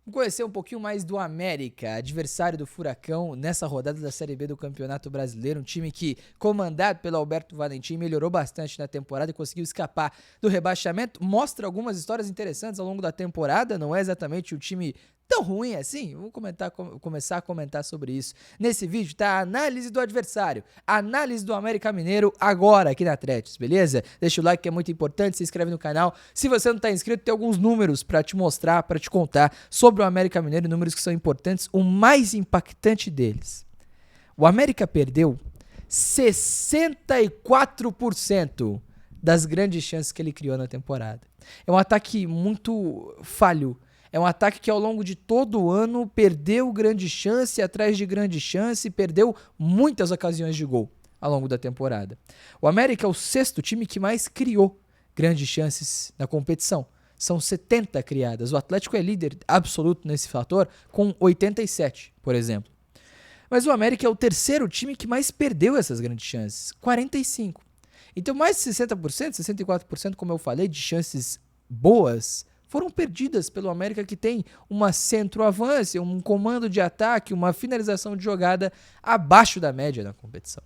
Vamos conhecer um pouquinho mais do América, adversário do Furacão nessa rodada da Série B do Campeonato Brasileiro. Um time que, comandado pelo Alberto Valentim, melhorou bastante na temporada e conseguiu escapar do rebaixamento. Mostra algumas histórias interessantes ao longo da temporada. Não é exatamente um time tão ruim assim. Vamos começar a comentar sobre isso. Nesse vídeo tá a análise do adversário, a análise do América Mineiro agora aqui na Atletis, beleza? Deixa o like que é muito importante, se inscreve no canal. Se você não tá inscrito, tem alguns números pra te mostrar, pra te contar sobre o América Mineiro, números que são importantes. O mais impactante deles: o América perdeu 64% das grandes chances que ele criou na temporada. É um ataque muito falho. É um ataque que ao longo de todo o ano perdeu grande chance atrás de grande chance, perdeu muitas ocasiões de gol ao longo da temporada. O América é o sexto time que mais criou grandes chances na competição. São 70 criadas. O Atlético é líder absoluto nesse fator com 87, por exemplo. Mas o América é o terceiro time que mais perdeu essas grandes chances, 45. Então mais de 60%, 64%, como eu falei, de chances boas foram perdidas pelo América, que tem uma centroavância, um comando de ataque, uma finalização de jogada abaixo da média na competição.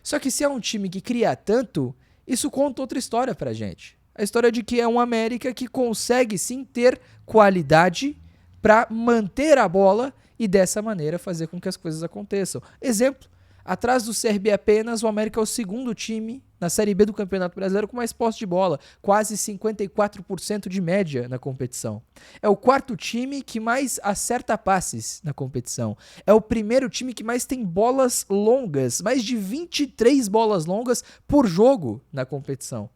Só que se é um time que cria tanto, isso conta outra história pra gente. A história de que é um América que consegue sim ter qualidade para manter a bola e dessa maneira fazer com que as coisas aconteçam. Exemplo: atrás do CRB apenas, o América é o segundo time na Série B do Campeonato Brasileiro com mais posse de bola, quase 54% de média na competição. É o quarto time que mais acerta passes na competição. É o primeiro time que mais tem bolas longas, mais de 23 bolas longas por jogo na competição.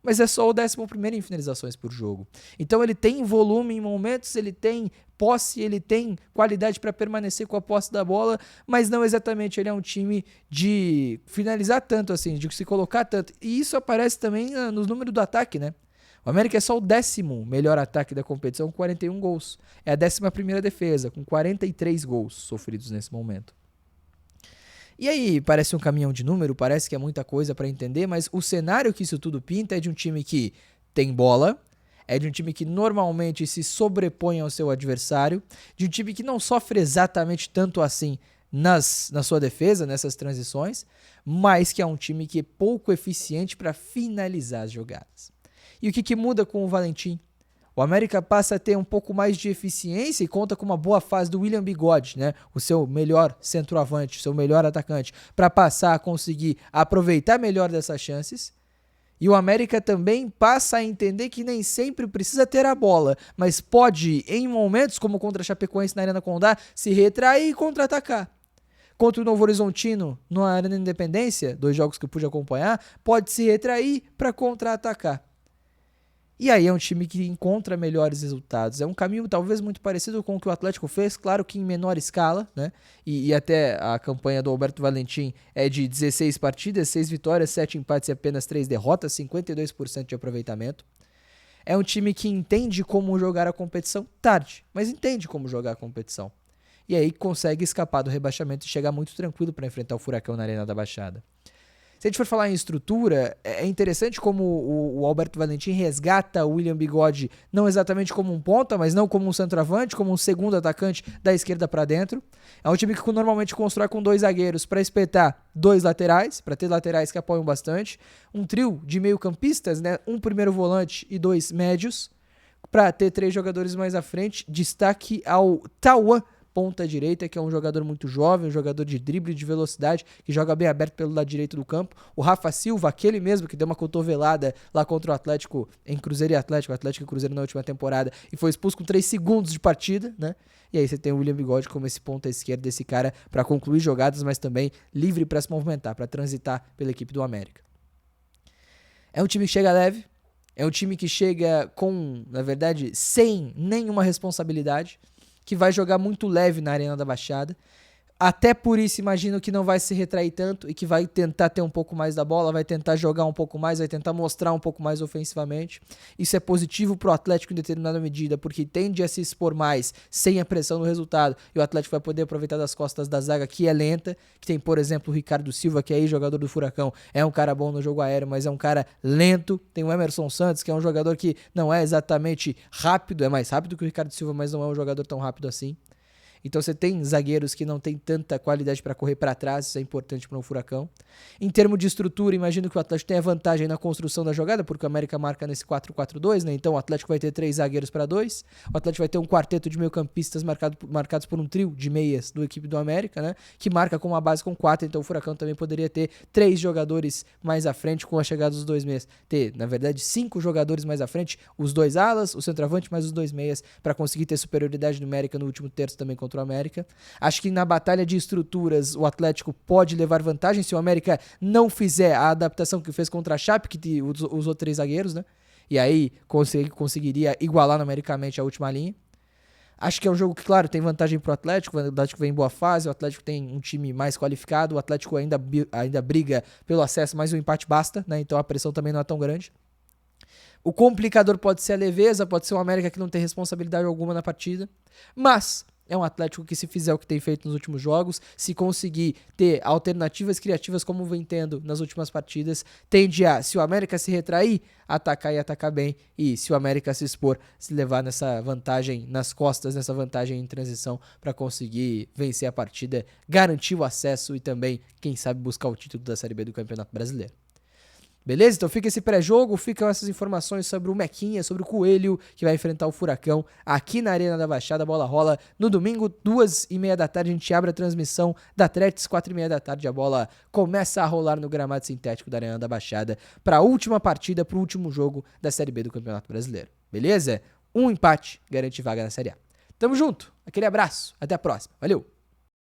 Mas é só o 11º em finalizações por jogo. Então ele tem volume em momentos, ele tem posse, ele tem qualidade para permanecer com a posse da bola, mas não exatamente ele é um time de finalizar tanto assim, de se colocar tanto. E isso aparece também nos números do ataque, né? O América é só o 10º melhor ataque da competição com 41 gols. É a 11ª defesa, com 43 gols sofridos nesse momento. E aí, parece um caminhão de número, parece que é muita coisa para entender, mas o cenário que isso tudo pinta é de um time que tem bola, é de um time que normalmente se sobrepõe ao seu adversário, de um time que não sofre exatamente tanto assim na sua defesa, nessas transições, mas que é um time que é pouco eficiente para finalizar as jogadas. E o que muda com o Valentim? O América passa a ter um pouco mais de eficiência e conta com uma boa fase do William Bigode, né? O seu melhor centroavante, o seu melhor atacante, para passar a conseguir aproveitar melhor dessas chances. E o América também passa a entender que nem sempre precisa ter a bola, mas pode, em momentos como contra a Chapecoense na Arena Condá, se retrair e contra-atacar. Contra o Novo Horizontino, na Arena Independência, 2 jogos que eu pude acompanhar, pode se retrair para contra-atacar. E aí é um time que encontra melhores resultados. É um caminho talvez muito parecido com o que o Atlético fez, claro que em menor escala, né? E até a campanha do Alberto Valentim é de 16 partidas, 6 vitórias, 7 empates e apenas 3 derrotas, 52% de aproveitamento. É um time que entende como jogar a competição tarde, mas entende como jogar a competição. E aí consegue escapar do rebaixamento e chegar muito tranquilo para enfrentar o Furacão na Arena da Baixada. Se a gente for falar em estrutura, é interessante como o Alberto Valentim resgata o William Bigode não exatamente como um ponta, mas não como um centroavante, como um segundo atacante da esquerda para dentro. É um time que normalmente constrói com 2 zagueiros para espetar 2 laterais, para ter laterais que apoiam bastante. Um trio de meio-campistas, né? Um primeiro volante e 2 médios, para ter 3 jogadores mais à frente. Destaque ao Tauan, ponta direita, que é um jogador muito jovem, um jogador de drible e de velocidade, que joga bem aberto pelo lado direito do campo. O Rafa Silva, aquele mesmo que deu uma cotovelada lá contra o Atlético, em Cruzeiro e Atlético e Cruzeiro na última temporada, e foi expulso com 3 segundos de partida, né? E aí você tem o William Bigode como esse ponta esquerda desse cara para concluir jogadas, mas também livre para se movimentar, para transitar pela equipe do América. É um time que chega leve, é um time que chega com, na verdade, sem nenhuma responsabilidade, que vai jogar muito leve na Arena da Baixada. Até por isso, imagino que não vai se retrair tanto e que vai tentar ter um pouco mais da bola, vai tentar jogar um pouco mais, vai tentar mostrar um pouco mais ofensivamente. Isso é positivo pro Atlético em determinada medida, porque tende a se expor mais sem a pressão no resultado. E o Atlético vai poder aproveitar das costas da zaga, que é lenta, que tem, por exemplo, o Ricardo Silva, que é aí jogador do Furacão, é um cara bom no jogo aéreo, mas é um cara lento. Tem o Emerson Santos, que é um jogador que não é exatamente rápido, é mais rápido que o Ricardo Silva, mas não é um jogador tão rápido assim. Então você tem zagueiros que não tem tanta qualidade para correr para trás, isso é importante para um Furacão. Em termos de estrutura, imagino que o Atlético tenha vantagem na construção da jogada, porque o América marca nesse 4-4-2, né? Então o Atlético vai ter 3 zagueiros para 2, o Atlético vai ter um quarteto de meio-campistas marcados por um trio de meias do equipe do América, né? Que marca com uma base com 4, então o Furacão também poderia ter 3 jogadores mais à frente com a chegada dos 2 meias. Ter, na verdade, 5 jogadores mais à frente, os 2 alas, o centroavante mais os 2 meias, para conseguir ter superioridade numérica no último terço também contra o América. Acho que na batalha de estruturas o Atlético pode levar vantagem se o América não fizer a adaptação que fez contra a Chape, que usou 3 zagueiros, né? E aí conseguiria igualar numericamente a última linha. Acho que é um jogo que, claro, tem vantagem pro Atlético. O Atlético vem em boa fase, o Atlético tem um time mais qualificado, o Atlético ainda briga pelo acesso, mas o empate basta, né? Então a pressão também não é tão grande. O complicador pode ser a leveza, pode ser o América que não tem responsabilidade alguma na partida, mas é um Atlético que, se fizer o que tem feito nos últimos jogos, se conseguir ter alternativas criativas como vem tendo nas últimas partidas, tende a, se o América se retrair, atacar e atacar bem, e se o América se expor, se levar nessa vantagem nas costas, nessa vantagem em transição para conseguir vencer a partida, garantir o acesso e também, quem sabe, buscar o título da Série B do Campeonato Brasileiro. Beleza? Então fica esse pré-jogo, ficam essas informações sobre o Mequinha, sobre o Coelho, que vai enfrentar o Furacão aqui na Arena da Baixada. A bola rola no domingo, 2h30 da tarde. A gente abre a transmissão da Tretes, 4h30 da tarde. A bola começa a rolar no gramado sintético da Arena da Baixada para a última partida, para o último jogo da Série B do Campeonato Brasileiro. Beleza? Um empate garante vaga na Série A. Tamo junto, aquele abraço, até a próxima. Valeu!